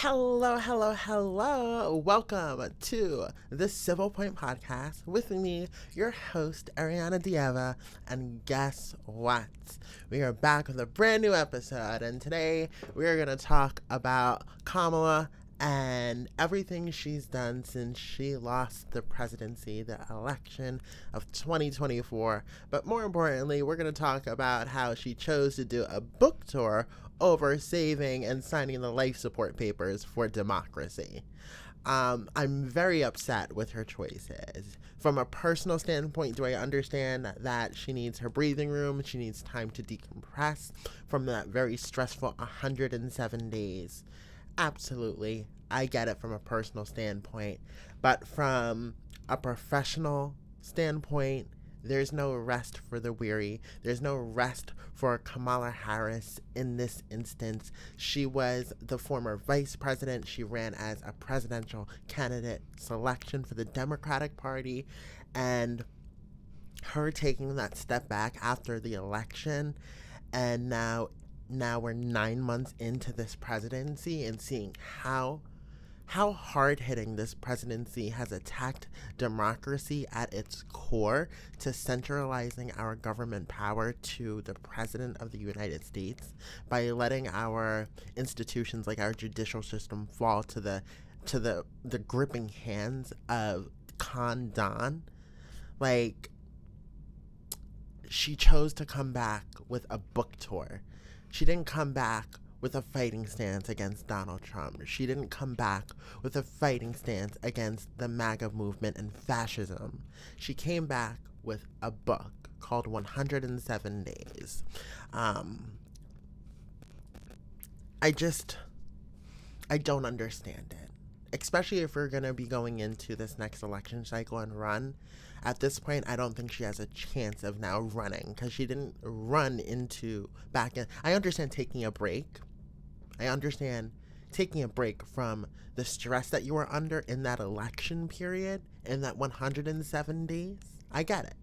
Hello, hello, hello. Welcome to the Civil Point Podcast with me, your host, Ariana Dieva. And guess what? We are back with a brand new episode. And today we are going to talk about Kamala and everything she's done since she lost the presidency, the election of 2024. But more importantly, we're going to talk about how she chose to do a book tour over saving and signing the life support papers for democracy. I'm very upset with her choices. From a personal standpoint, do I understand that she needs her breathing room? She needs time to decompress from that very stressful 107 days. Absolutely. I get it from a personal standpoint. But from a professional standpoint, there's no rest for the weary. There's no rest for Kamala Harris in this instance. She was the former vice president. She ran as a presidential candidate selection for the Democratic Party. And her taking that step back after the election, and now we're 9 months into this presidency and seeing how hard-hitting this presidency has attacked democracy at its core to centralizing our government power to the president of the United States by letting our institutions like our judicial system fall to the gripping hands of Con Don. Like, she chose to come back with a book tour. She didn't come back with a fighting stance against Donald Trump. She didn't come back with a fighting stance against the MAGA movement and fascism. She came back with a book called 107 Days. I don't understand it. Especially if we're going to be going into this next election cycle and run. At this point, I don't think she has a chance of now running because she didn't run into back in. I understand taking a break. I understand taking a break from the stress that you were under in that election period, in that 107 days. I get it.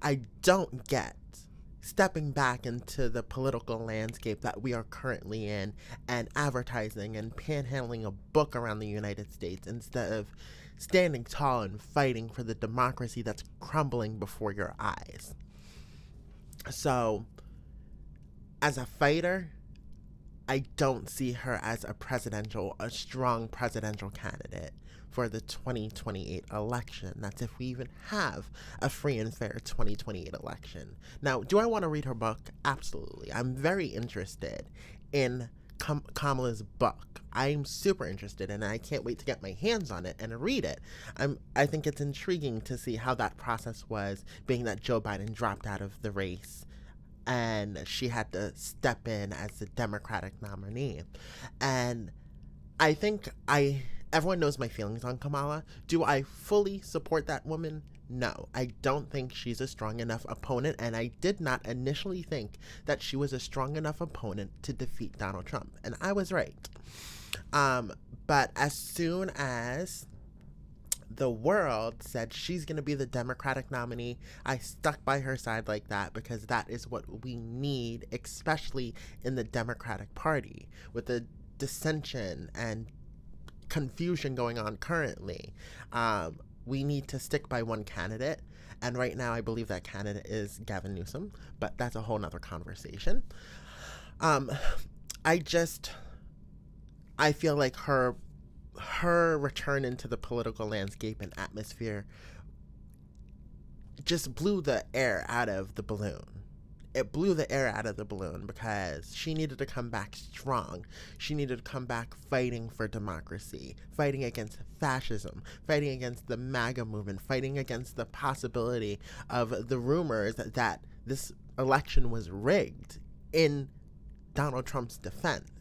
I don't get stepping back into the political landscape that we are currently in and advertising and panhandling a book around the United States instead of standing tall and fighting for the democracy that's crumbling before your eyes. So, as a fighter, I don't see her as a strong presidential candidate for the 2028 election. That's if we even have a free and fair 2028 election. Now, do I want to read her book? Absolutely. I'm very interested in Kamala's book. I'm super interested and I can't wait to get my hands on it and read it. I think it's intriguing to see how that process was, being that Joe Biden dropped out of the race and she had to step in as the Democratic nominee. And I think everyone knows my feelings on Kamala. Do I fully support that woman? No, I don't think she's a strong enough opponent, and I did not initially think that she was a strong enough opponent to defeat Donald Trump, and I was right. But as soon as the world said she's going to be the Democratic nominee, I stuck by her side like that because that is what we need, especially in the Democratic Party, with the dissension and confusion going on currently. We need to stick by one candidate, and right now I believe that candidate is Gavin Newsom, but that's a whole nother conversation. I feel like her return into the political landscape and atmosphere just blew the air out of the balloon. It blew the air out of the balloon because she needed to come back strong. She needed to come back fighting for democracy, fighting against fascism, fighting against the MAGA movement, fighting against the possibility of the rumors that this election was rigged in Donald Trump's defense.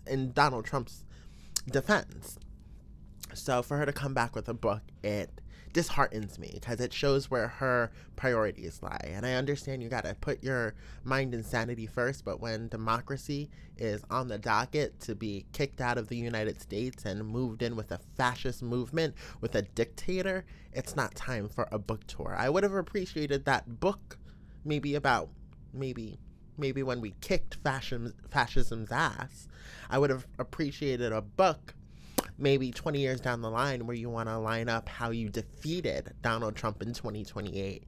So for her to come back with a book, it disheartens me because it shows where her priorities lie. And I understand you got to put your mind and sanity first, but when democracy is on the docket to be kicked out of the United States and moved in with a fascist movement, with a dictator, it's not time for a book tour. I would have appreciated that book maybe when we kicked fascism's ass. I would have appreciated a book maybe 20 years down the line where you want to line up how you defeated Donald Trump in 2028.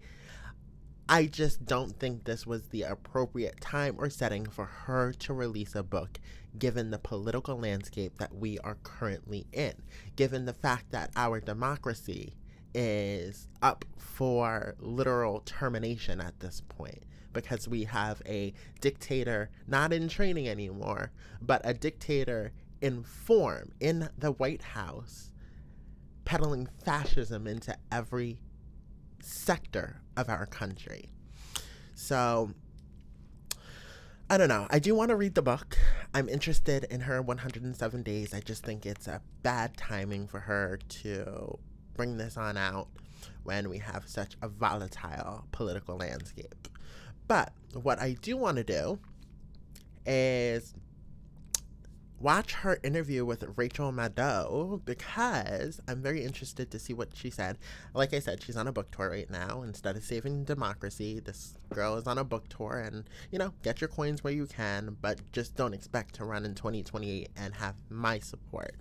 I just don't think this was the appropriate time or setting for her to release a book, given the political landscape that we are currently in, given the fact that our democracy is up for literal termination at this point, because we have a dictator not in training anymore, but a dictator in form in the White House, peddling fascism into every sector of our country. So, I don't know. I do want to read the book. I'm interested in her 107 Days. I just think it's a bad timing for her to bring this on out when we have such a volatile political landscape. But what I do want to do is watch her interview with Rachel Maddow, because I'm very interested to see what she said. Like I said, she's on a book tour right now. Instead of saving democracy, this girl is on a book tour, and, you know, get your coins where you can, but just don't expect to run in 2028 and have my support.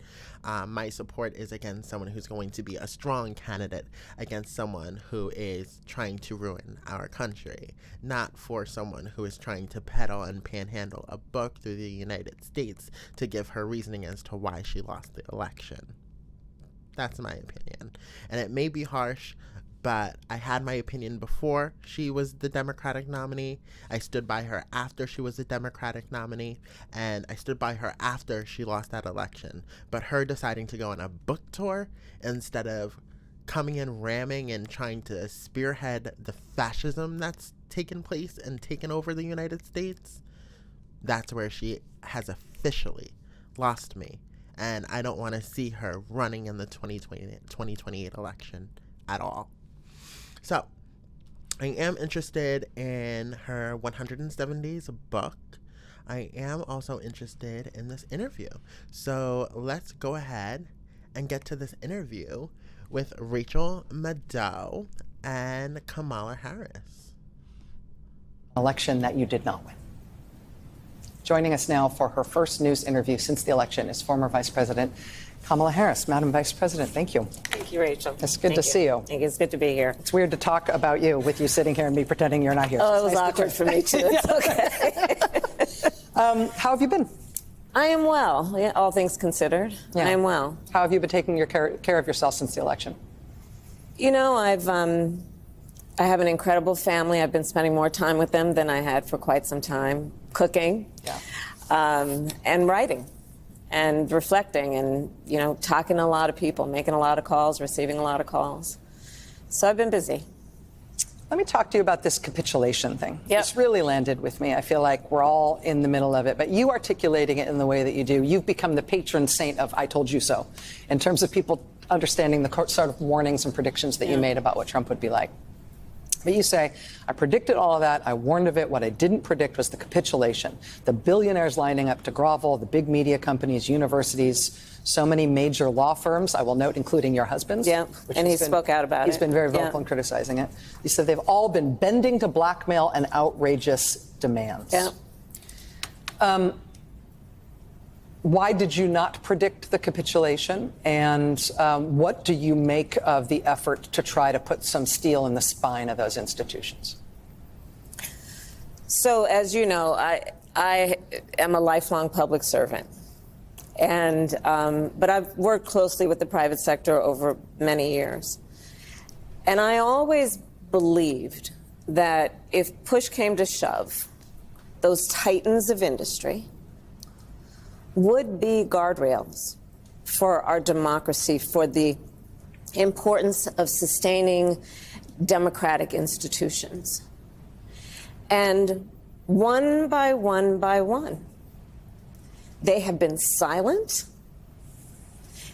My support is against someone who's going to be a strong candidate against someone who is trying to ruin our country, not for someone who is trying to peddle and panhandle a book through the United States to give her reasoning as to why she lost the election. That's my opinion. And it may be harsh, but I had my opinion before she was the Democratic nominee. I stood by her after she was the Democratic nominee, and I stood by her after she lost that election. But her deciding to go on a book tour instead of coming in ramming and trying to spearhead the fascism that's taken place and taken over the United States, that's where she has officially lost me. And I don't want to see her running in the 2028 election at all. So, I am interested in her 107 Days book. I am also interested in this interview. So, let's go ahead and get to this interview with Rachel Maddow and Kamala Harris. Election that you did not win. Joining us now for her first news interview since the election is former Vice President Kamala Harris. Madam Vice President, thank you. Thank you, Rachel. It's good to see you. Thank you. It's good to be here. It's weird to talk about you with you sitting here and me pretending you're not here. Oh, it was awkward for me, too. It's okay. How have you been? I am well, yeah, all things considered. Yeah. I am well. How have you been taking your care of yourself since the election? You know, I have an incredible family. I've been spending more time with them than I had for quite some time, cooking, and writing, and reflecting, and, you know, talking to a lot of people, making a lot of calls, receiving a lot of calls. So I've been busy. Let me talk to you about this capitulation thing. Yep. This really landed with me. I feel like we're all in the middle of it, but you articulating it in the way that you do, you've become the patron saint of I told you so, in terms of people understanding the sort of warnings and predictions that you made about what Trump would be like. But you say, I predicted all of that. I warned of it. What I didn't predict was the capitulation. The billionaires lining up to grovel, the big media companies, universities, so many major law firms, I will note, including your husband's. Yeah, and he spoke out about it. He's been very vocal in criticizing it. He said they've all been bending to blackmail and outrageous demands. Yeah. Why did you not predict the capitulation? And what do you make of the effort to try to put some steel in the spine of those institutions? So, as you know, I am a lifelong public servant. And but I've worked closely with the private sector over many years. And I always believed that if push came to shove, those titans of industry would be guardrails for our democracy, for the importance of sustaining democratic institutions. And one by one, they have been silent.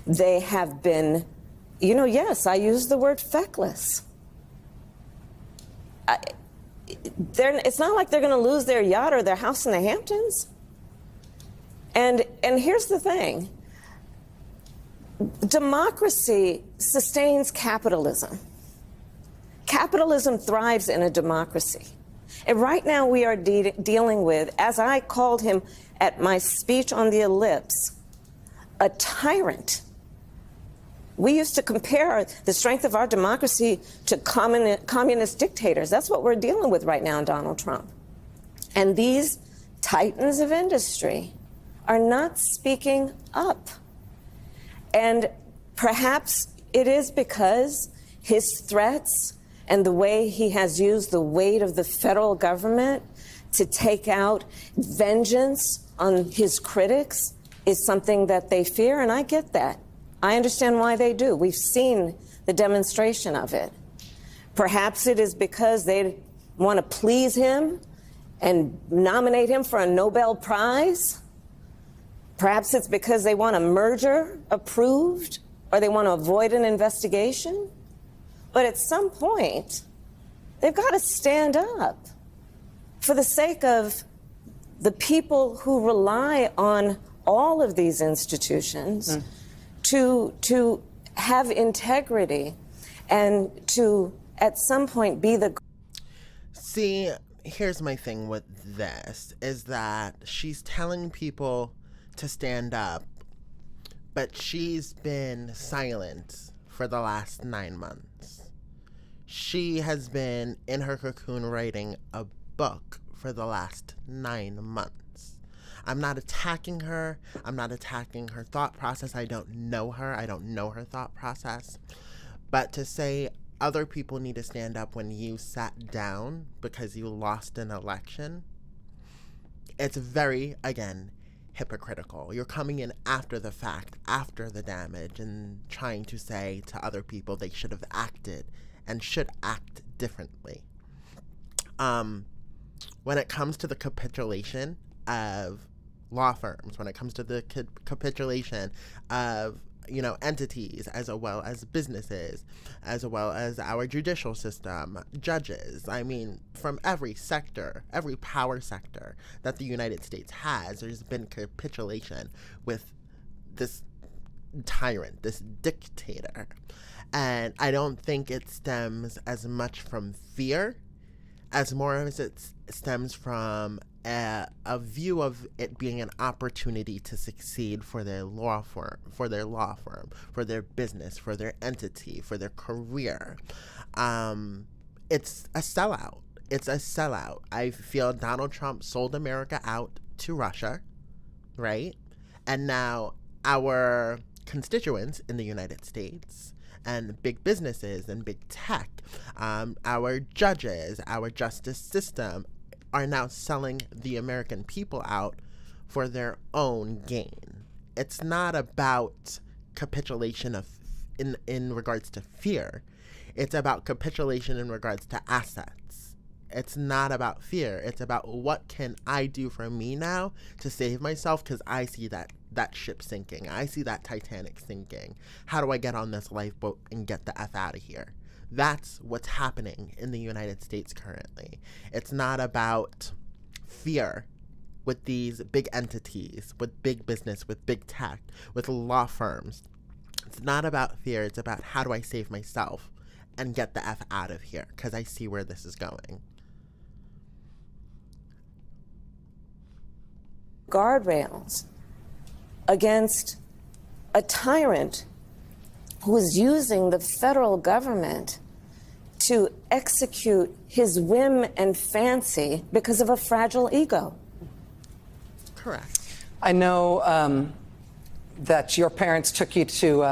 They have been, you know, yes, I use the word feckless. It's not like they're going to lose their yacht or their house in the Hamptons. And here's the thing. Democracy sustains capitalism. Capitalism thrives in a democracy. And right now we are dealing with, as I called him at my speech on the Ellipse, a tyrant We used to compare the strength of our democracy to communist dictators. That's what we're dealing with right now in Donald Trump. And these titans of industry are not speaking up. And perhaps it is because his threats and the way he has used the weight of the federal government to take out vengeance on his critics is something that they fear, and I get that. I understand why they do. We've seen the demonstration of it. Perhaps it is because they want to please him and nominate him for a Nobel Prize. Perhaps it's because they want a merger approved or they want to avoid an investigation. But at some point, they've got to stand up for the sake of the people who rely on all of these institutions to have integrity and to, at some point, be the... See, here's my thing with this, is that she's telling people to stand up, but she's been silent for the last 9 months. She has been in her cocoon writing a book for the last 9 months. I'm not attacking her. I'm not attacking her thought process. I don't know her. I don't know her thought process. But to say other people need to stand up when you sat down because you lost an election, it's very, again, hypocritical. You're coming in after the fact, after the damage, and trying to say to other people they should have acted and should act differently. When it comes to the capitulation of law firms, when it comes to the capitulation of, you know, entities, as well as businesses, as well as our judicial system, judges, I mean, from every sector, every power sector that the United States has, there's been capitulation with this tyrant, this dictator. And I don't think it stems as much from fear as more as it stems from a view of it being an opportunity to succeed for their law firm, for their business, for their entity, for their career. It's a sellout. It's a sellout. I feel Donald Trump sold America out to Russia, right? And now our constituents in the United States and big businesses and big tech, our judges, our justice system, are now selling the American people out for their own gain. It's not about capitulation of in regards to fear. It's about capitulation in regards to assets. It's not about fear. It's about what can I do for me now to save myself, because I see that ship sinking. I see that Titanic sinking. How do I get on this lifeboat and get the F out of here? That's what's happening in the United States currently. It's not about fear with these big entities, with big business, with big tech, with law firms. It's not about fear. It's about how do I save myself and get the F out of here, because I see where this is going. Guardrails against a tyrant who is using the federal government to execute his whim and fancy because of a fragile ego. Correct. I know that your parents took you to...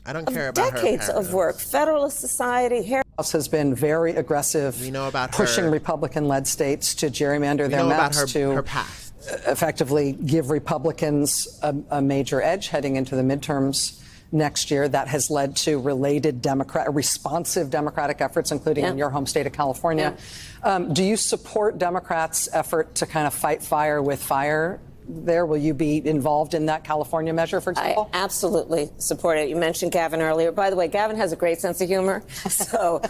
I don't care about decades her of work. Federalist Society, House has been very aggressive, we know about pushing her, Republican-led states to gerrymander their know about maps her to past. Effectively give Republicans a major edge heading into the midterms next year. That has led to related responsive Democratic efforts, including in your home state of California. Do you support Democrats' effort to kind of fight fire with fire there? Will you be involved in that California measure, for example? I absolutely support it. You mentioned Gavin earlier. By the way, Gavin has a great sense of humor, so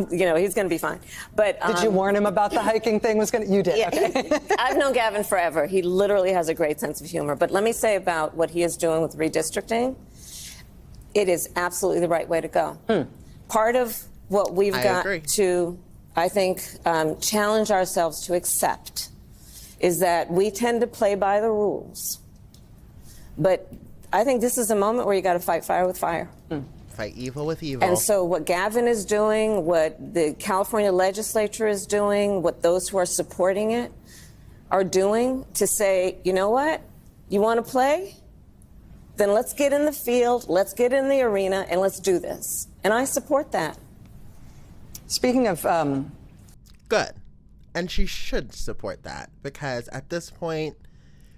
you know, he's going to be fine. But did you warn him about the hiking thing? You did. Yeah, okay. I've known Gavin forever. He literally has a great sense of humor. But let me say about what he is doing with redistricting, it is absolutely the right way to go. Part of what we've got to, I think, challenge ourselves to accept is that we tend to play by the rules. But I think this is a moment where you got to fight fire with fire. Fight evil with evil. And so what Gavin is doing, what the California legislature is doing, what those who are supporting it are doing to say, you know what, you want to play? Then let's get in the field, let's get in the arena, and let's do this. And I support that. Speaking of... Good. And she should support that, because at this point,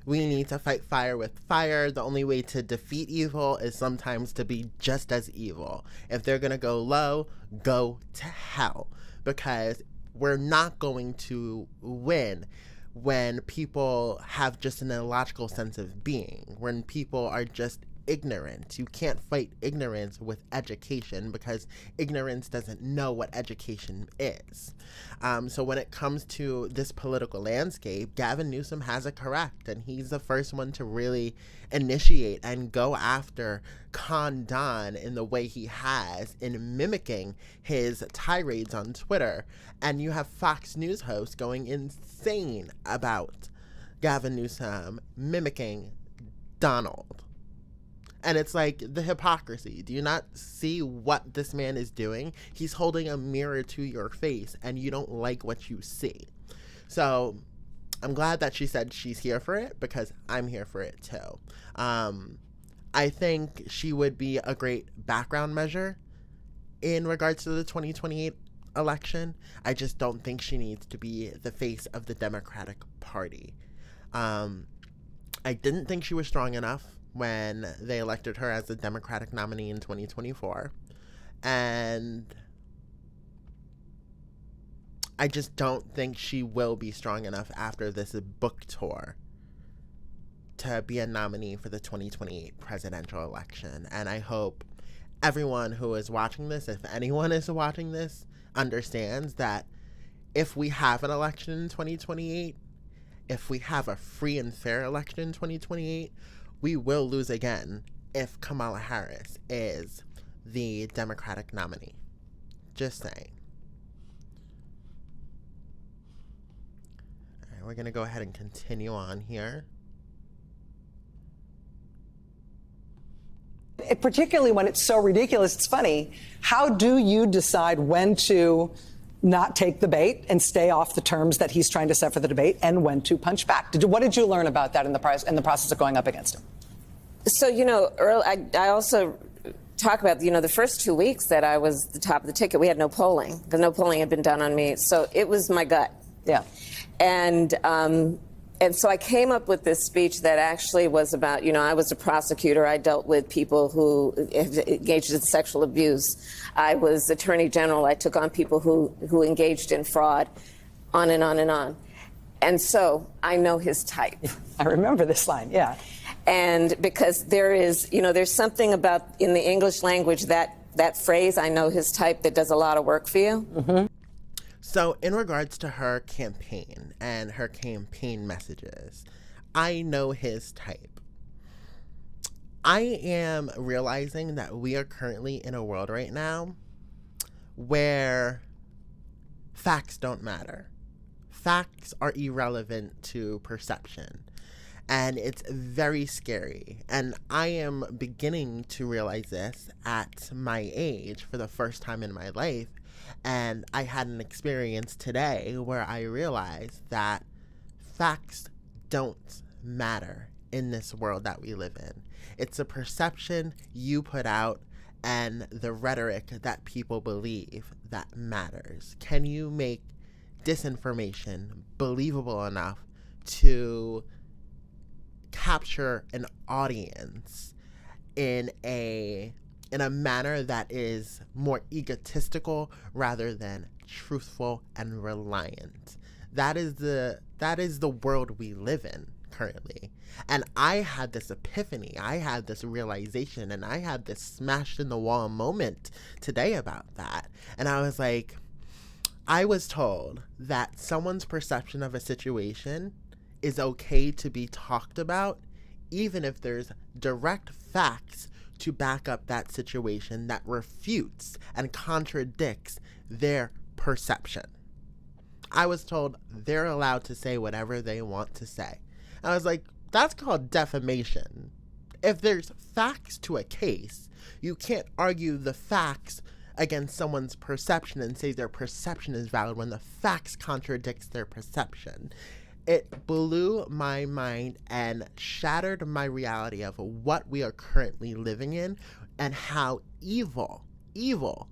we need to fight fire with fire. The only way to defeat evil is sometimes to be just as evil. If they're going to go low, go to hell, because we're not going to win when people have just an illogical sense of being, when people are just ignorant. You can't fight ignorance with education, because ignorance doesn't know what education is. So when it comes to this political landscape, Gavin Newsom has it correct, and he's the first one to really initiate and go after Don in the way he has in mimicking his tirades on Twitter. And you have Fox News hosts going insane about Gavin Newsom mimicking Donald. And it's like the hypocrisy. Do you not see what this man is doing? He's holding a mirror to your face, and you don't like what you see. So I'm glad that she said she's here for it, because I'm here for it too. I think she would be a great background measure in regards to the 2028 election. I just don't think she needs to be the face of the Democratic Party. I didn't think she was strong enough when they elected her as the Democratic nominee in 2024. And I just don't think she will be strong enough after this book tour to be a nominee for the 2028 presidential election. And I hope everyone who is watching this, if anyone is watching this, understands that if we have an election in 2028, if we have a free and fair election in 2028, we will lose again if Kamala Harris is the Democratic nominee. Just saying. All right, we're going to go ahead and continue on here. Particularly when it's so ridiculous, it's funny. How do you decide when to not take the bait and stay off the terms that he's trying to set for the debate, and when to punch back? What did you learn about that in the process of going up against him? So, early, I also talk about, the first 2 weeks that I was the top of the ticket, we had no polling, because no polling had been done on me. So it was my gut. Yeah. And so I came up with this speech that actually was about, I was a prosecutor. I dealt with people who engaged in sexual abuse. I was attorney general. I took on people who engaged in fraud, on and on and on. And so I know his type. I remember this line, yeah. And because there's something about in the English language that phrase, I know his type, that does a lot of work for you. Mm-hmm. So in regards to her campaign and her campaign messages, I know his type. I am realizing that we are currently in a world right now where facts don't matter. Facts are irrelevant to perception. And it's very scary. And I am beginning to realize this at my age for the first time in my life. And I had an experience today where I realized that facts don't matter in this world that we live in. It's a perception you put out and the rhetoric that people believe that matters. Can you make disinformation believable enough to capture an audience in a manner that is more egotistical rather than truthful and reliant? That is the world we live in currently. And I had this epiphany, I had this realization, and I had this smashed in the wall moment today about that. And I was like, I was told that someone's perception of a situation is okay to be talked about, even if there's direct facts to back up that situation that refutes and contradicts their perception. I was told they're allowed to say whatever they want to say. I was like, that's called defamation. If there's facts to a case, you can't argue the facts against someone's perception and say their perception is valid when the facts contradicts their perception. It blew my mind and shattered my reality of what we are currently living in and how evil,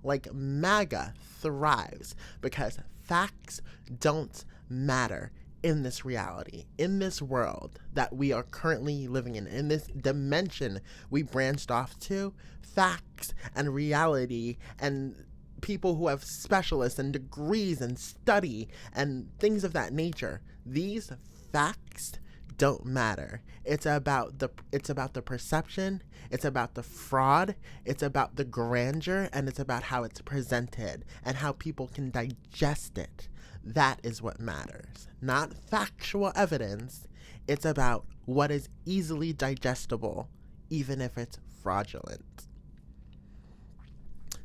like MAGA, thrives because facts don't matter in this reality, in this world that we are currently living in this dimension we branched off to. Facts and reality and people who have specialists and degrees and study and things of that nature, these facts don't matter. It's about the perception, it's about the fraud, it's about the grandeur, and it's about how it's presented and how people can digest it. That is what matters. Not factual evidence. It's about what is easily digestible, even if it's fraudulent.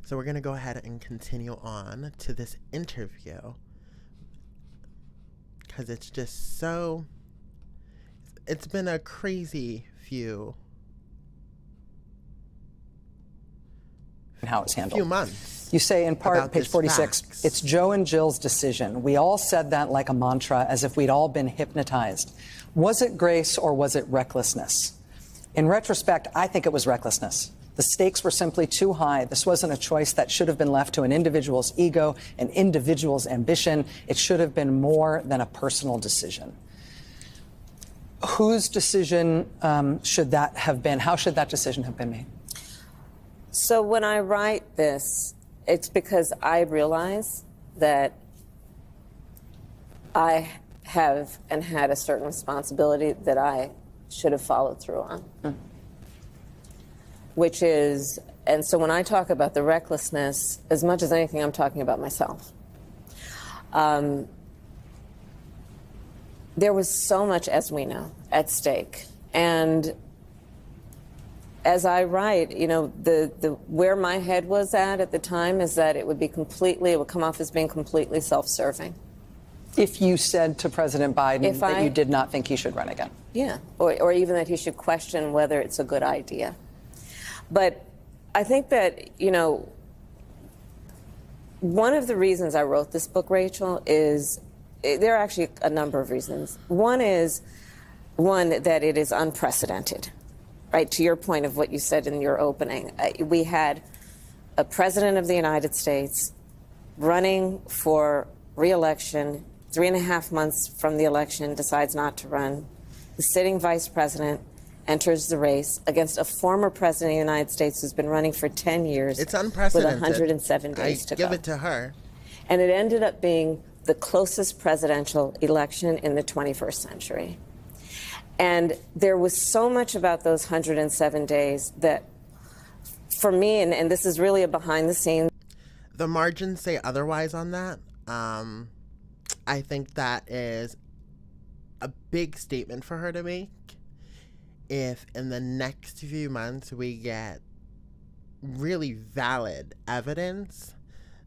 So we're going to go ahead and continue on to this interview because it's just so, it's been a crazy few how it's handled. Few months. You say in part, page 46, facts. It's Joe and Jill's decision. We all said that like a mantra, as if we'd all been hypnotized. Was it grace or was it recklessness? In retrospect, I think it was recklessness. The stakes were simply too high. This wasn't a choice that should have been left to an individual's ego, an individual's ambition. It should have been more than a personal decision. Whose decision should that have been? How should that decision have been made? So when I write this, it's because I realize that I have and had a certain responsibility that I should have followed through on. Which is, and so when I talk about the recklessness, as much as anything, I'm talking about myself. There was so much, as we know, at stake. And as I write, you know, where my head was at the time is that it would come off as being completely self-serving. If you said to President Biden that you did not think he should run again. Yeah, or even that he should question whether it's a good idea. But I think that, you know, one of the reasons I wrote this book, Rachel, is there are actually a number of reasons. One is that it is unprecedented, right? To your point of what you said in your opening, we had a president of the United States running for re-election, 3.5 months from the election, decides not to run. The sitting vice president enters the race against a former president of the United States who's been running for 10 years. It's unprecedented. With 107 days to go. I give it to her. And it ended up being the closest presidential election in the 21st century. And there was so much about those 107 days that, for me, and this is really a behind the scenes. The margins say otherwise on that. I think that is a big statement for her to make. If in the next few months we get really valid evidence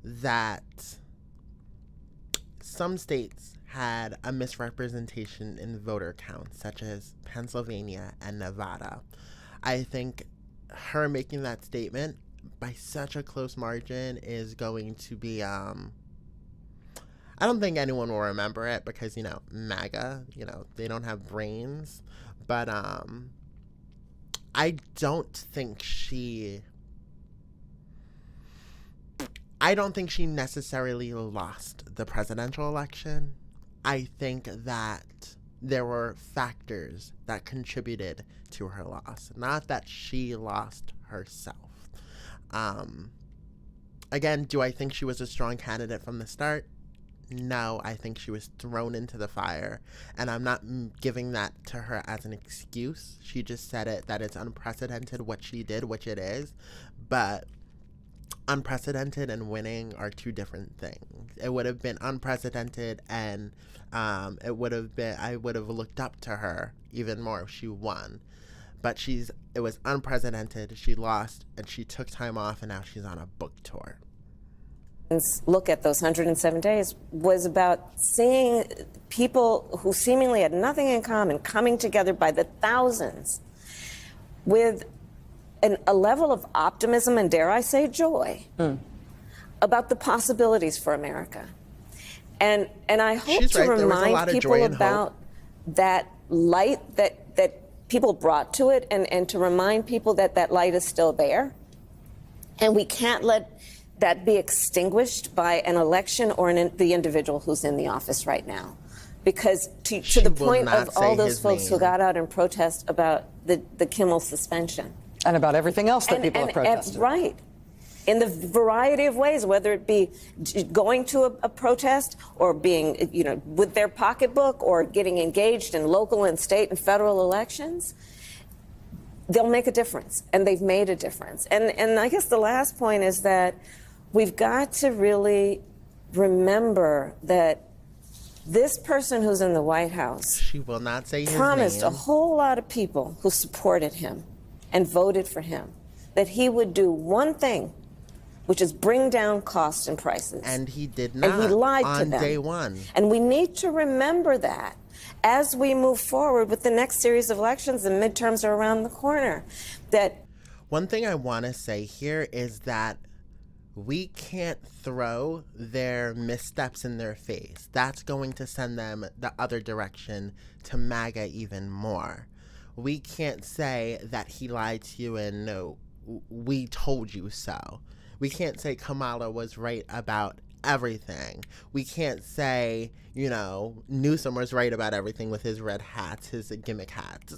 that some states had a misrepresentation in voter counts, such as Pennsylvania and Nevada, I think her making that statement by such a close margin is going to be, I don't think anyone will remember it because, you know, MAGA, you know, they don't have brains. But I don't think she necessarily lost the presidential election. I think that there were factors that contributed to her loss, not that she lost herself. Again, do I think she was a strong candidate from the start? No, I think she was thrown into the fire, and I'm not giving that to her as an excuse. She just said it, that it's unprecedented what she did, which it is, but unprecedented and winning are two different things. It would have been unprecedented, and I would have looked up to her even more if she won. But it was unprecedented, she lost, and she took time off, and now she's on a book tour. Look at those 107 days was about seeing people who seemingly had nothing in common coming together by the thousands with a level of optimism and, dare I say, joy about the possibilities for America. And I hope She's to right. There was a remind lot of people joy and about hope. that light that people brought to it, and to remind people that that light is still there. And we can't let that be extinguished by an election or the individual who's in the office right now. Because to She the will point not of all say those his folks who name. got out and protest about the Kimmel suspension. And about everything else that people have protested. Right. In the variety of ways, whether it be going to a protest or being, with their pocketbook or getting engaged in local and state and federal elections, they'll make a difference. And they've made a difference. And I guess the last point is that we've got to really remember that this person who's in the White House, She will not say his promised name. a whole lot of people who supported him and voted for him that he would do one thing, which is bring down costs and prices. And he did not. And he lied on to them. day one. And we need to remember that as we move forward with the next series of elections. The midterms are around the corner. That One thing I want to say here is that we can't throw their missteps in their face. That's going to send them the other direction to MAGA even more. We can't say that he lied to you and no, we told you so. We can't say Kamala was right about everything. We can't say, Newsom was right about everything with his red hats, his gimmick hats.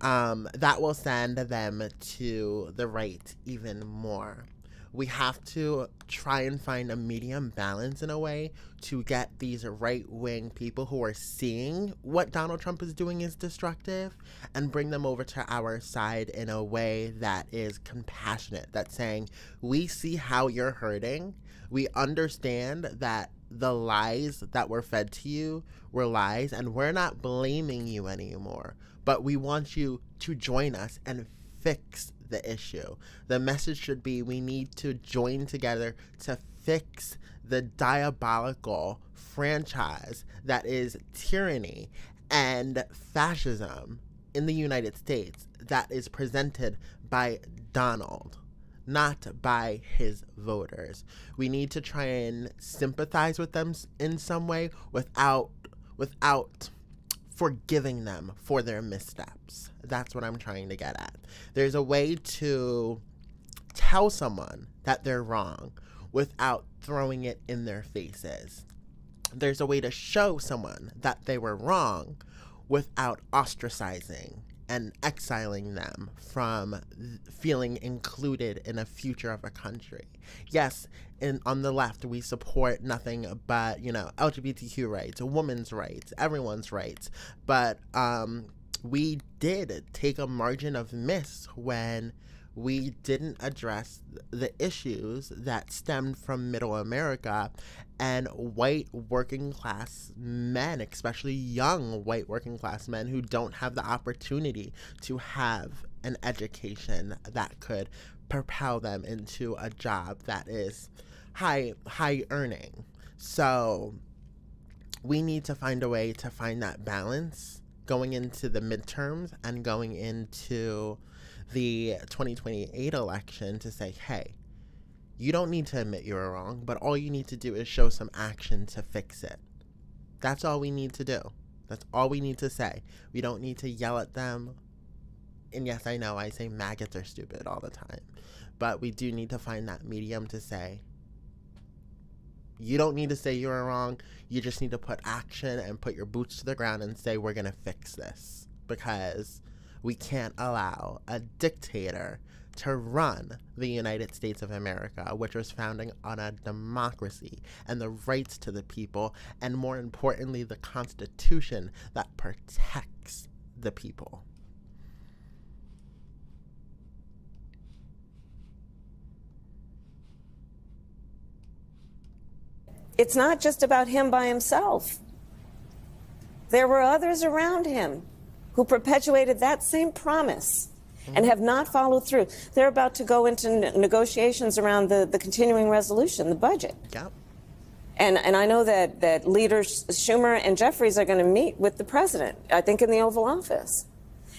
That will send them to the right even more. We have to try and find a medium balance in a way to get these right-wing people who are seeing what Donald Trump is doing is destructive and bring them over to our side in a way that is compassionate, that's saying, we see how you're hurting. We understand that the lies that were fed to you were lies, and we're not blaming you anymore. But we want you to join us and fix the issue. The message should be we need to join together to fix the diabolical franchise that is tyranny and fascism in the United States that is presented by Donald, not by his voters. We need to try and sympathize with them in some way without forgiving them for their missteps. That's what I'm trying to get at. There's a way to tell someone that they're wrong without throwing it in their faces. There's a way to show someone that they were wrong without ostracizing and exiling them from feeling included in a future of a country. Yes, on the left, we support nothing but, LGBTQ rights, women's rights, everyone's rights. But we did take a margin of miss when we didn't address the issues that stemmed from middle America and white working class men, especially young white working class men who don't have the opportunity to have an education that could propel them into a job that is high earning. So we need to find a way to find that balance going into the midterms and going into the 2028 election to say, hey, you don't need to admit you were wrong, but all you need to do is show some action to fix it. That's all we need to do. That's all we need to say. We don't need to yell at them. And yes, I know I say maggots are stupid all the time, but we do need to find that medium to say, you don't need to say you were wrong. You just need to put action and put your boots to the ground and say, we're going to fix this, because we can't allow a dictator to run the United States of America, which was founded on a democracy and the rights to the people, and more importantly, the Constitution that protects the people. it's not just about him by himself. There were others around him who perpetuated that same promise and have not followed through. They're about to go into negotiations around the continuing resolution, the budget. Yep. And I know that leaders Schumer and Jeffries are going to meet with the president, I think in the Oval Office.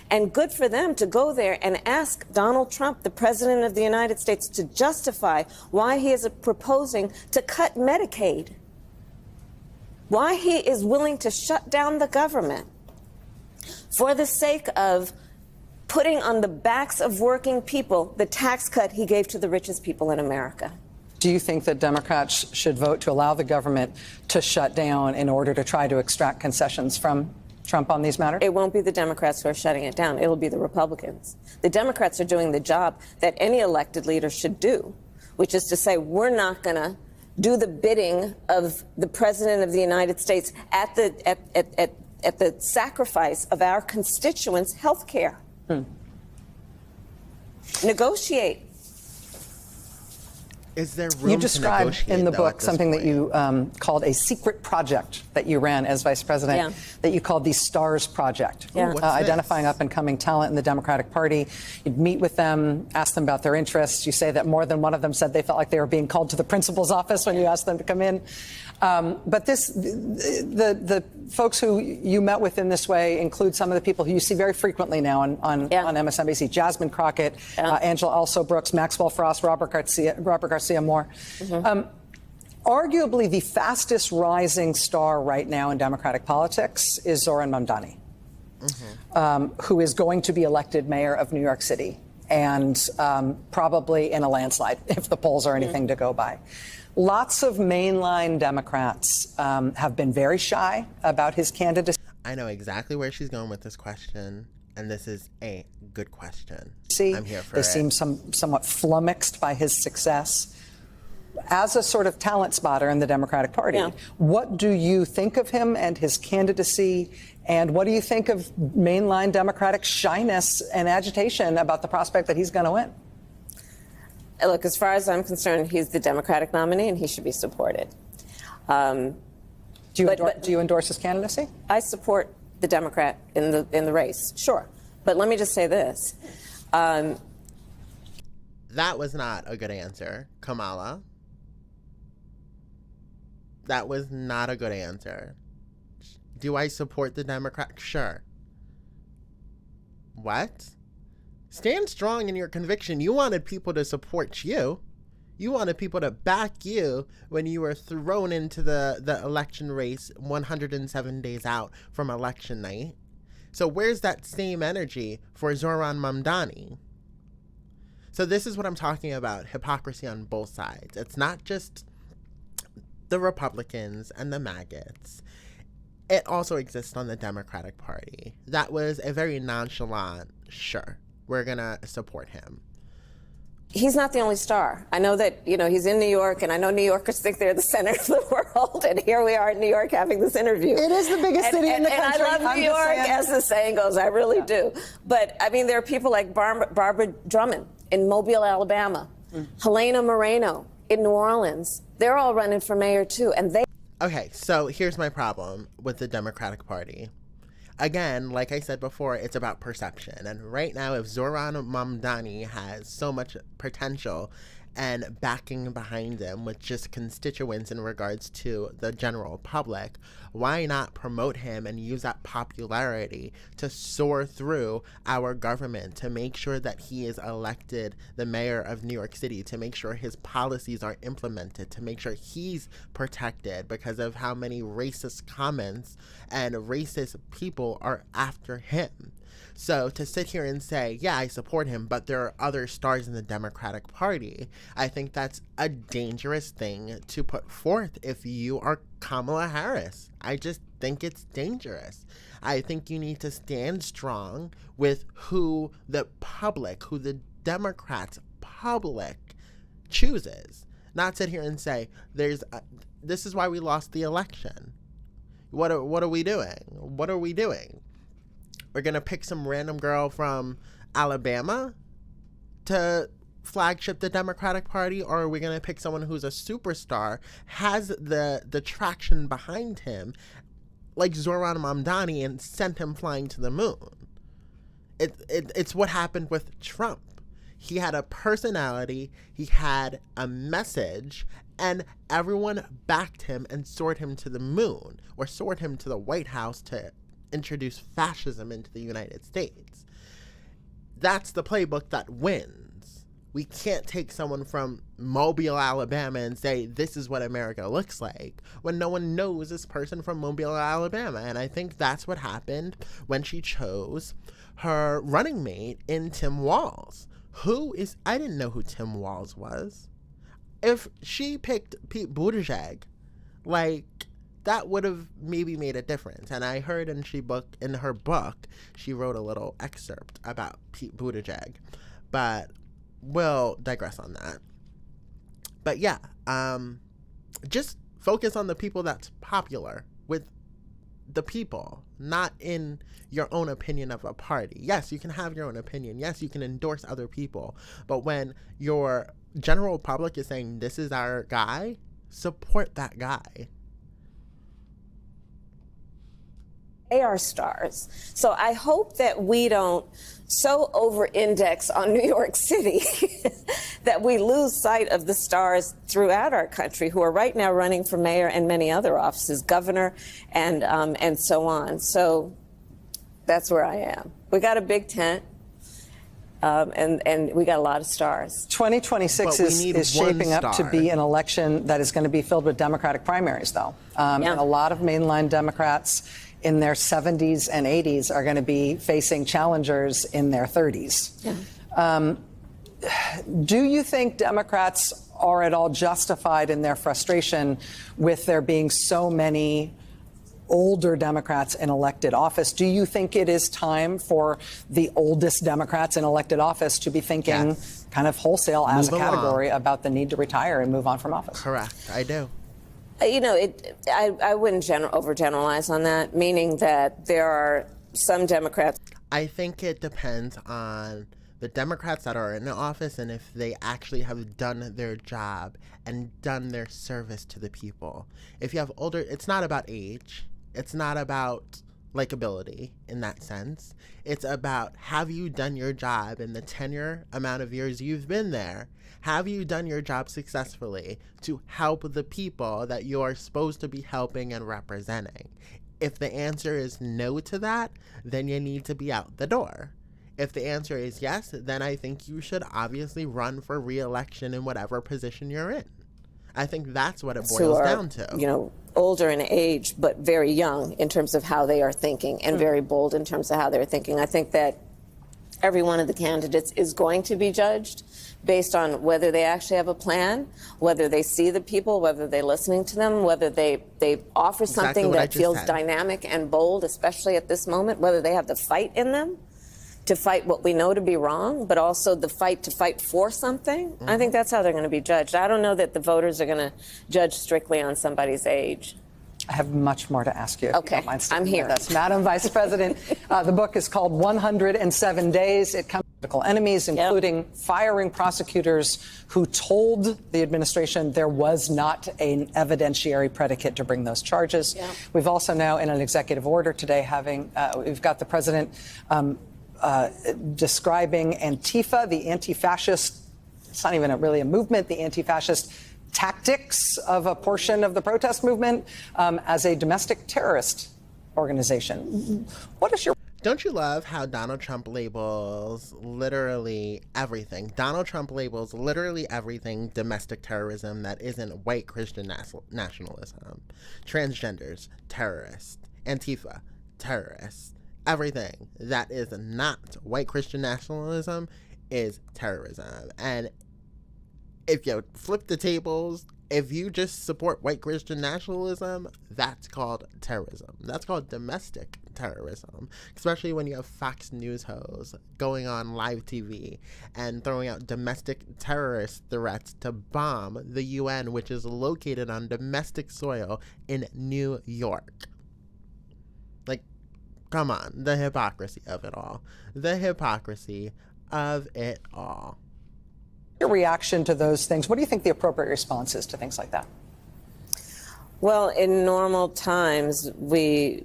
And good for them to go there and ask Donald Trump, the President of the United States, to justify why he is proposing to cut Medicaid, why he is willing to shut down the government for the sake of putting on the backs of working people the tax cut he gave to the richest people in America. Do you think that Democrats should vote to allow the government to shut down in order to try to extract concessions from Trump on these matters? It won't be the Democrats who are shutting it down. It'll be the Republicans. The Democrats are doing the job that any elected leader should do, which is to say, we're not going to do the bidding of the President of the United States at the sacrifice of our constituents' health care. Negotiate. Is there room You to described negotiate, in the though, book at this something that point? you called a secret project that you ran as vice president, Yeah. that you called the STARS Project, Yeah. Ooh, what's identifying this? up and coming talent in the Democratic Party. You'd meet with them, ask them about their interests. You say that more than one of them said they felt like they were being called to the principal's office when you asked them to come in. But the folks who you met with in this way include some of the people who you see very frequently now on MSNBC: Jasmine Crockett, Angela Also Brooks, Maxwell Frost, Robert Garcia Moore. Arguably the fastest rising star right now in Democratic politics is Zohran Mamdani, who is going to be elected mayor of New York City, and probably in a landslide if the polls are anything to go by. Lots of mainline Democrats have been very shy about his candidacy. I know exactly where she's going with this question, and this is a good question. I'm here for They it. seem somewhat flummoxed by his success. As a sort of talent spotter in the Democratic Party, what do you think of him and his candidacy, and what do you think of mainline Democratic shyness and agitation about the prospect that he's going to win? Look, as far as I'm concerned, he's the Democratic nominee and he should be supported. Do you endorse his candidacy? I support the Democrat in the race, sure. But let me just say this. That was not a good answer, Kamala. That was not a good answer. Do I support the Democrat? Sure. What? Stand strong in your conviction. You wanted people to support you. You wanted people to back you when you were thrown into the election race 107 days out from election night. So where's that same energy for Zohran Mamdani? So this is what I'm talking about, hypocrisy on both sides. It's not just the Republicans and the maggots. It also exists on the Democratic Party. That was a very nonchalant, sure, we're going to support him. He's not the only star. I know that, he's in New York, and I know New Yorkers think they're the center of the world, and here we are in New York having this interview. It is the biggest city in the country. And I love New York, as the saying goes. I really do. But, there are people like Barbara Drummond in Mobile, Alabama, Helena Moreno in New Orleans. They're all running for mayor, too, and they... Okay, so here's my problem with the Democratic Party. Again, like I said before, it's about perception. And right now, if Zohran Mamdani has so much potential and backing behind him with just constituents in regards to the general public, why not promote him and use that popularity to soar through our government, to make sure that he is elected the mayor of New York City, to make sure his policies are implemented, to make sure he's protected because of how many racist comments and racist people are after him. So to sit here and say, yeah, I support him, but there are other stars in the Democratic Party, I think that's a dangerous thing to put forth if you are Kamala Harris. I just think it's dangerous. I think you need to stand strong with who the public, who the Democrats' public chooses. Not sit here and say, this is why we lost the election. What are we doing? What are we doing? We're going to pick some random girl from Alabama to flagship the Democratic Party, or are we going to pick someone who's a superstar, has the traction behind him, like Zohran Mamdani, and sent him flying to the moon? It's what happened with Trump. He had a personality, he had a message, and everyone backed him and soared him to the moon, or soared him to the White House to introduce fascism into the United States. that's the playbook that wins. We can't take someone from Mobile, Alabama and say, this is what America looks like, when no one knows this person from Mobile, Alabama. And I think that's what happened when she chose her running mate in Tim Walz. I didn't know who Tim Walz was. If she picked Pete Buttigieg, like, that would have maybe made a difference. And I heard in her book, she wrote a little excerpt about Pete Buttigieg. But we'll digress on that. But yeah, just focus on the people that's popular with the people, not in your own opinion of a party. Yes, you can have your own opinion. Yes, you can endorse other people. But when your general public is saying, this is our guy, support that guy. They are stars. So I hope that we don't so over-index on New York City that we lose sight of the stars throughout our country who are right now running for mayor and many other offices, governor, and so on. So that's where I am. We got a big tent. And we got a lot of stars. 2026 is shaping up to be an election that is going to be filled with Democratic primaries, though. And a lot of mainline Democrats in their 70s and 80s are going to be facing challengers in their 30s. Yeah. Do you think Democrats are at all justified in their frustration with there being so many older Democrats in elected office? Do you think it is time for the oldest Democrats in elected office to be thinking kind of wholesale as a category about the need to retire and move on from office? Correct. I do. You know, I wouldn't overgeneralize on that, meaning that there are some Democrats. I think it depends on the Democrats that are in the office and if they actually have done their job and done their service to the people. If you have older, it's not about age. It's not about likability in that sense. It's about, have you done your job in the tenure amount of years you've been there? Have you done your job successfully to help the people that you're supposed to be helping and representing? If the answer is no to that, then you need to be out the door. If the answer is yes, then I think you should obviously run for re-election in whatever position you're in. I think that's what it boils down to. You know, older in age, but very young in terms of how they are thinking and very bold in terms of how they're thinking. I think that every one of the candidates is going to be judged based on whether they actually have a plan, whether they see the people, whether they're listening to them, whether they offer something that feels dynamic and bold, especially at this moment, whether they have the fight in them to fight what we know to be wrong, but also the fight to fight for something. Mm-hmm. I think that's how they're going to be judged. I don't know that the voters are going to judge strictly on somebody's age. I have much more to ask you. Okay, I'm here. That's Madam Vice President. The book is called 107 Days. It comes with political enemies, including firing prosecutors who told the administration there was not an evidentiary predicate to bring those charges. Yeah. We've also now, in an executive order today, we've got the president describing Antifa, the anti-fascist, it's not even really a movement, the anti-fascist tactics of a portion of the protest movement as a domestic terrorist organization. What is your... Don't you love how Donald Trump labels literally everything? Donald Trump labels literally everything domestic terrorism that isn't white Christian nationalism. Transgenders, terrorists. Antifa, terrorists. Everything that is not white Christian nationalism is terrorism. And if you flip the tables, if you just support white Christian nationalism, that's called terrorism. That's called domestic terrorism, especially when you have Fox News hosts going on live TV and throwing out domestic terrorist threats to bomb the UN, which is located on domestic soil in New York. Like, come on, the hypocrisy of it all. The hypocrisy of it all. Your reaction to those things, what do you think the appropriate response is to things like that? Well, in normal times, we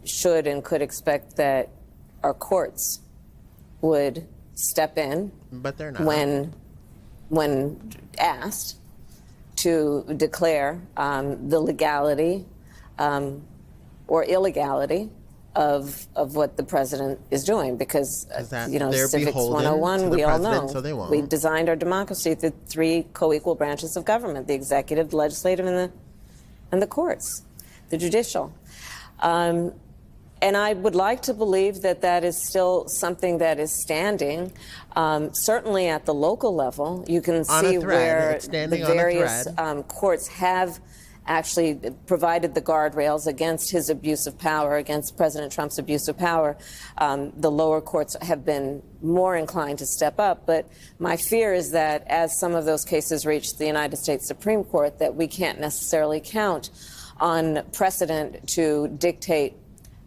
should and could expect that our courts would step in, but they're not, when asked to declare the legality or illegality of what the president is doing, because that you know, they're Civics beholden 101, to the we all president, know, so they won't. we designed our democracy through 3 co-equal branches of government: the executive, the legislative, and the courts, the judicial. And I would like to believe that that is still something that is standing. Certainly at the local level, you can see where the various courts have actually provided the guardrails against his abuse of power, against President Trump's abuse of power. The lower courts have been more inclined to step up. But my fear is that as some of those cases reach the United States Supreme Court, that we can't necessarily count on precedent to dictate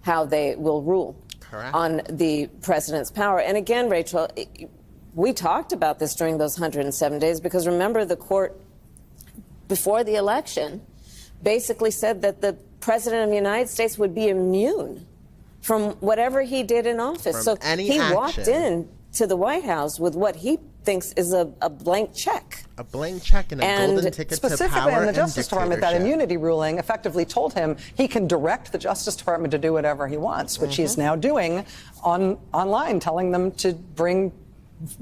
how they will rule on the president's power. And again, Rachel, we talked about this during those 107 days, because remember, the court before the election basically said that the president of the United States would be immune from whatever he did in office. So he walked in to the White House with what he thinks is a blank check. A blank check and a golden ticket to power. Specifically in the Justice Department, that immunity ruling effectively told him he can direct the Justice Department to do whatever he wants, which he's now doing online, telling them to bring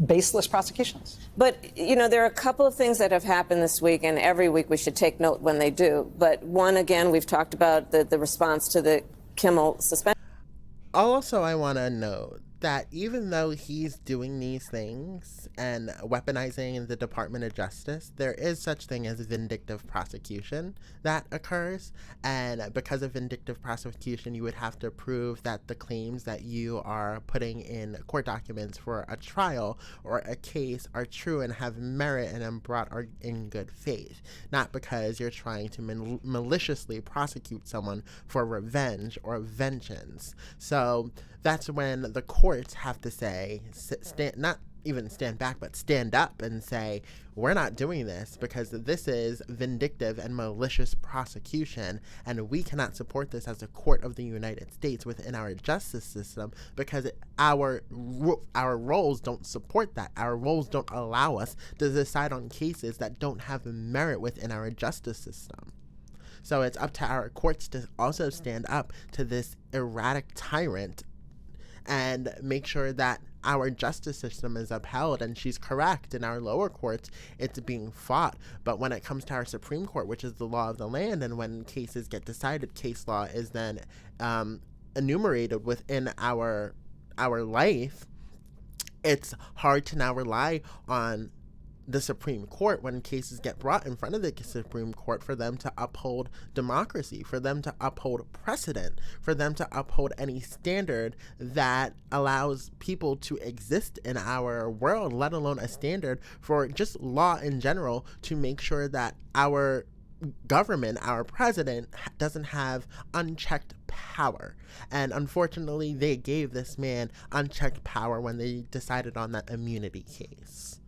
baseless prosecutions. But, you know, there are a couple of things that have happened this week, and every week we should take note when they do. But one, again, we've talked about the response to the Kimmel suspension. Also, I want to note that even though he's doing these things and weaponizing the Department of Justice, there is such thing as vindictive prosecution that occurs. And because of vindictive prosecution, you would have to prove that the claims that you are putting in court documents for a trial or a case are true and have merit and brought in good faith, not because you're trying to maliciously prosecute someone for revenge or vengeance. So that's when the courts have to say, not even stand back, but stand up and say, we're not doing this because this is vindictive and malicious prosecution, and we cannot support this as a court of the United States within our justice system because our roles don't support that. Our roles don't allow us to decide on cases that don't have merit within our justice system. So it's up to our courts to also stand up to this erratic tyrant and make sure that our justice system is upheld. And she's correct. In our lower courts, it's being fought. But when it comes to our Supreme Court, which is the law of the land, and when cases get decided, case law is then enumerated within our life, it's hard to now rely on the Supreme Court when cases get brought in front of the Supreme Court for them to uphold democracy, for them to uphold precedent, for them to uphold any standard that allows people to exist in our world, let alone a standard for just law in general, to make sure that our government, our president, doesn't have unchecked power. And unfortunately, they gave this man unchecked power when they decided on that immunity case.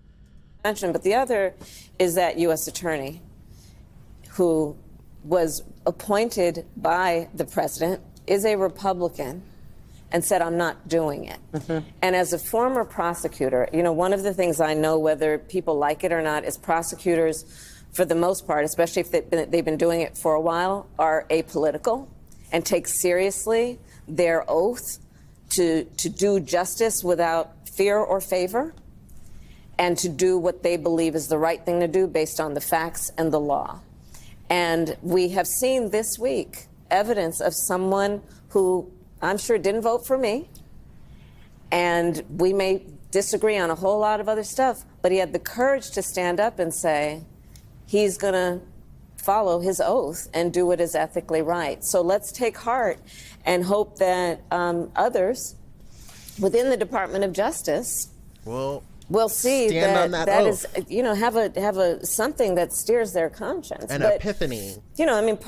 But the other is that U.S. attorney who was appointed by the president is a Republican and said, I'm not doing it. And as a former prosecutor, you know, one of the things I know, whether people like it or not, is prosecutors, for the most part, especially if they've been doing it for a while, are apolitical and take seriously their oath to do justice without fear or favor, and to do what they believe is the right thing to do based on the facts and the law. And we have seen this week evidence of someone who I'm sure didn't vote for me, and we may disagree on a whole lot of other stuff, but he had the courage to stand up and say he's going to follow his oath and do what is ethically right. So let's take heart and hope that others within the Department of Justice we'll see that is, you know, have a something that steers their conscience. An epiphany. You know, I mean,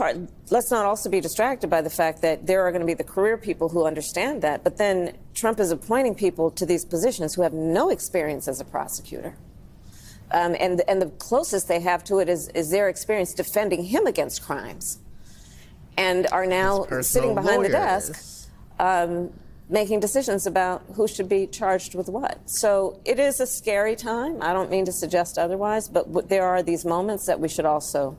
let's not also be distracted by the fact that there are going to be the career people who understand that, but then Trump is appointing people to these positions who have no experience as a prosecutor. And the closest they have to it is their experience defending him against crimes, and are now sitting behind the desk making decisions about who should be charged with what. So it is a scary time. I don't mean to suggest otherwise, but there are these moments that we should also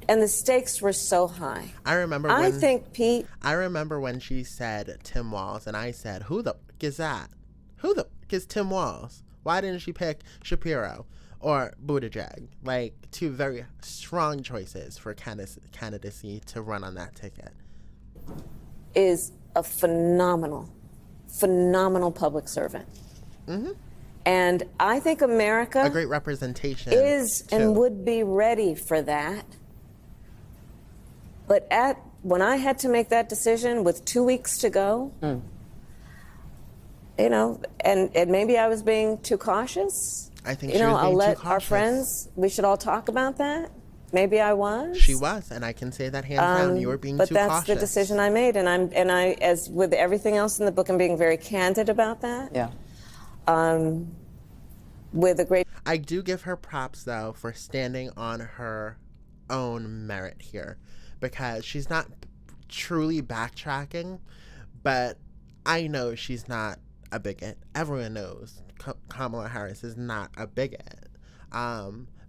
And the stakes were so high. I remember when she said Tim Walz, and I said, who the f*** is that? Who the f*** is Tim Walz? Why didn't she pick Shapiro or Buttigieg? Like, two very strong choices for candidacy to run on that ticket. Is a phenomenal public servant. Mm-hmm. And I think America... a great representation. ...is and would be ready for that. But when I had to make that decision with 2 weeks to go, you know, and maybe I was being too cautious. I think she was being I'll let too our cautious. we should all talk about that. Maybe I was. She was, and I can say that hands down. You were being too cautious. But that's the decision I made, and I, as with everything else in the book, I'm being very candid about that. Yeah. With a great... I do give her props, though, for standing on her own merit here, because she's not truly backtracking, but I know she's not a bigot. Everyone knows Kamala Harris is not a bigot.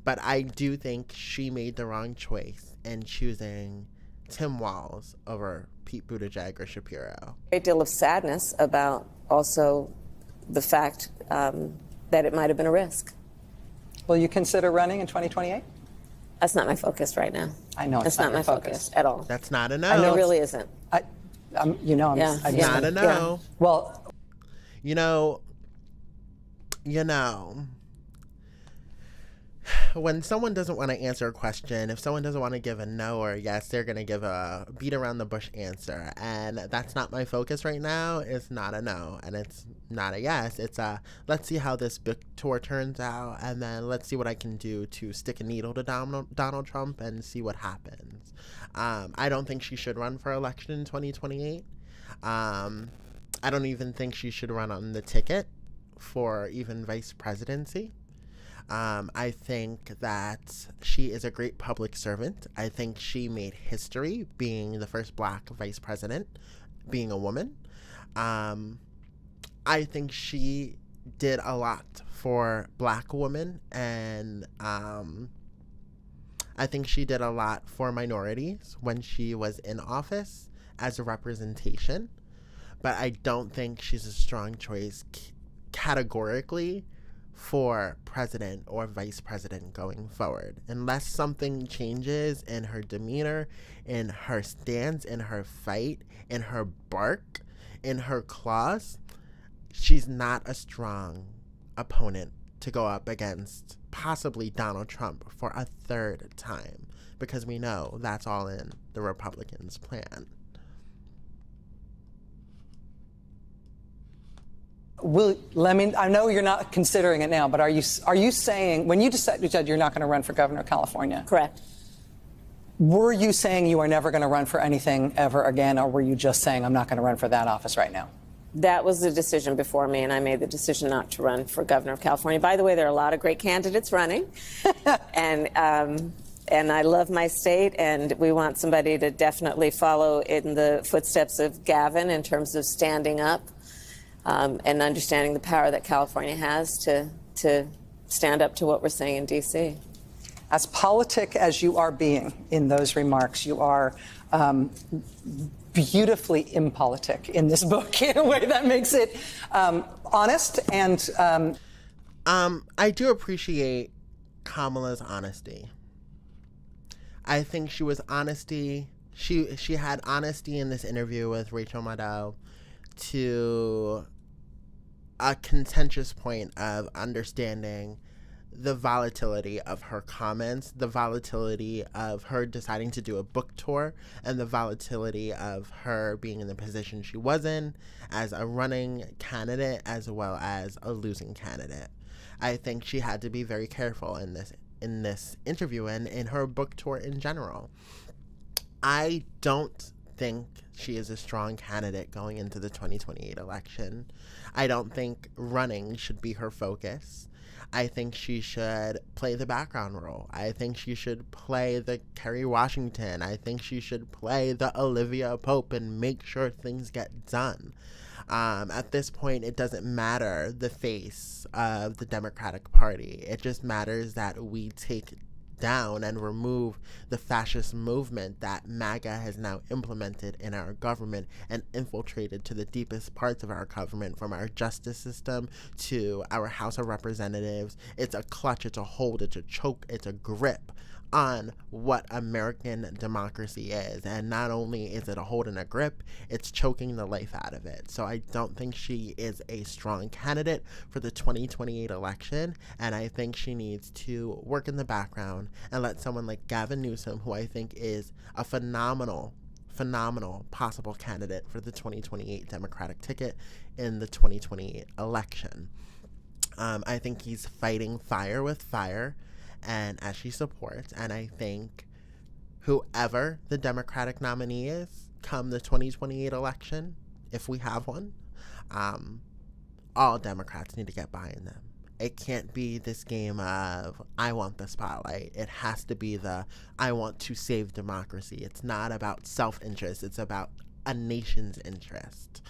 But I do think she made the wrong choice in choosing Tim Walz over Pete Buttigieg or Shapiro. A great deal of sadness about also the fact that it might have been a risk. Will you consider running in 2028? That's not my focus right now. I know it's not my focus at all. That's not a no. I know it really isn't. It's not a no. Yeah. Well, you know, when someone doesn't want to answer a question, if someone doesn't want to give a no or a yes, they're going to give a beat around the bush answer. And that's not my focus right now. It's not a no. And it's not a yes. It's a, let's see how this book tour turns out. And then let's see what I can do to stick a needle to Donald Trump and see what happens. I don't think she should run for election in 2028. I don't even think she should run on the ticket for even vice presidency. I think that she is a great public servant. I think she made history being the first Black vice president, being a woman. I think she did a lot for Black women, and I think she did a lot for minorities when she was in office as a representation. But I don't think she's a strong choice categorically for president or vice president going forward. Unless something changes in her demeanor, in her stance, in her fight, in her bark, in her claws, she's not a strong opponent to go up against possibly Donald Trump for a third time, because we know that's all in the Republicans' plan. I know you're not considering it now, but are you saying, when you said you're not going to run for governor of California? Correct. Were you saying you are never going to run for anything ever again, or were you just saying I'm not going to run for that office right now? That was the decision before me, and I made the decision not to run for governor of California. By the way, there are a lot of great candidates running, and I love my state, and we want somebody to definitely follow in the footsteps of Gavin in terms of standing up. And understanding the power that California has to stand up to what we're saying in D.C. As politic as you are being in those remarks, you are beautifully impolitic in this book in a way that makes it honest and... I do appreciate Kamala's honesty. I think she was honesty. She had honesty in this interview with Rachel Maddow to a contentious point of understanding the volatility of her comments, the volatility of her deciding to do a book tour, and the volatility of her being in the position she was in as a running candidate as well as a losing candidate. I think she had to be very careful in this interview and in her book tour in general. I don't think she is a strong candidate going into the 2028 election. I don't think running should be her focus. I think she should play the background role. I think she should play the Kerry Washington. I think she should play the Olivia Pope and make sure things get done. At this point, it doesn't matter the face of the Democratic Party. It just matters that we take down and remove the fascist movement that MAGA has now implemented in our government and infiltrated to the deepest parts of our government, from our justice system to our House of Representatives. It's a clutch, it's a hold, it's a choke, it's a grip on what American democracy is. And not only is it a hold and a grip, it's choking the life out of it. So I don't think she is a strong candidate for the 2028 election, and I think she needs to work in the background and let someone like Gavin Newsom, who I think is a phenomenal possible candidate for the 2028 Democratic ticket in the 2028 election. I think he's fighting fire with fire, and as she supports, and I think whoever the Democratic nominee is come the 2028 election, if we have one, all Democrats need to get behind them. It can't be this game of, I want the spotlight. It has to be the, I want to save democracy. It's not about self-interest. It's about a nation's interest.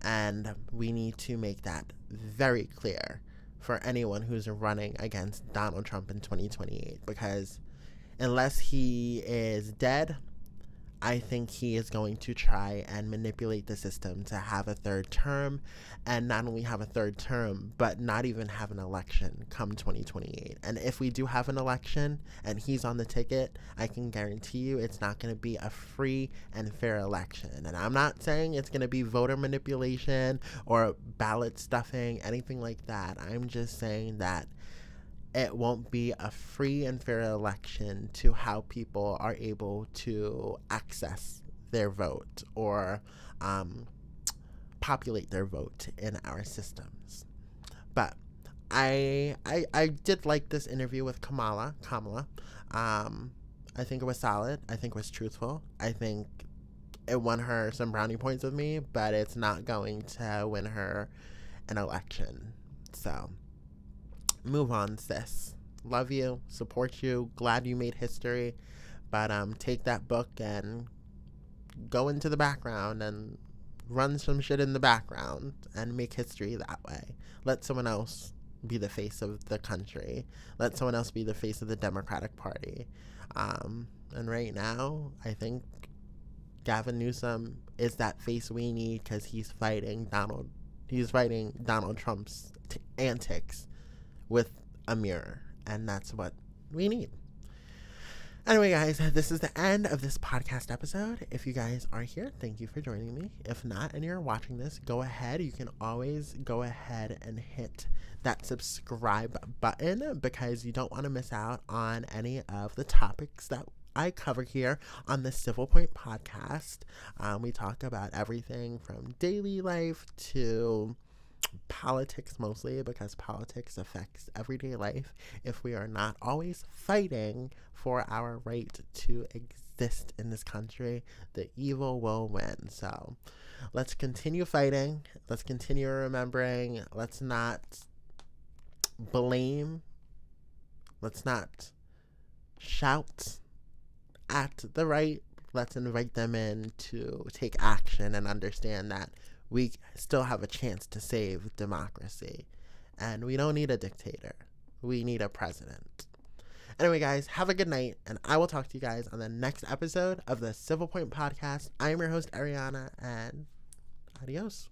And we need to make that very clear for anyone who's running against Donald Trump in 2028, because unless he is dead, I think he is going to try and manipulate the system to have a third term, and not only have a third term, but not even have an election come 2028. And if we do have an election and he's on the ticket, I can guarantee you it's not going to be a free and fair election. And I'm not saying it's going to be voter manipulation or ballot stuffing, anything like that. I'm just saying that it won't be a free and fair election to how people are able to access their vote or populate their vote in our systems. But I did like this interview with Kamala. I think it was solid. I think it was truthful. I think it won her some brownie points with me, but it's not going to win her an election. So move on, sis. Love you, support you, glad you made history, but take that book and go into the background and run some shit in the background and make history that way. Let someone else be the face of the country. Let someone else be the face of the Democratic Party. And right now, I think Gavin Newsom is that face we need, because he's fighting Donald Trump's antics with a mirror, and that's what we need. Anyway, guys, this is the end of this podcast episode. If you guys are here, thank you for joining me. If not, and you're watching this, go ahead. You can always go ahead and hit that subscribe button, because you don't want to miss out on any of the topics that I cover here on the Civil Point podcast. We talk about everything from daily life to politics, mostly because politics affects everyday life. If we are not always fighting for our right to exist in this country, the evil will win. So let's continue fighting. Let's continue remembering. Let's not blame. Let's not shout at the right. Let's invite them in to take action and understand that we still have a chance to save democracy. And we don't need a dictator. We need a president. Anyway, guys, have a good night, and I will talk to you guys on the next episode of the Civil Point podcast. I am your host, Ariana, and adios.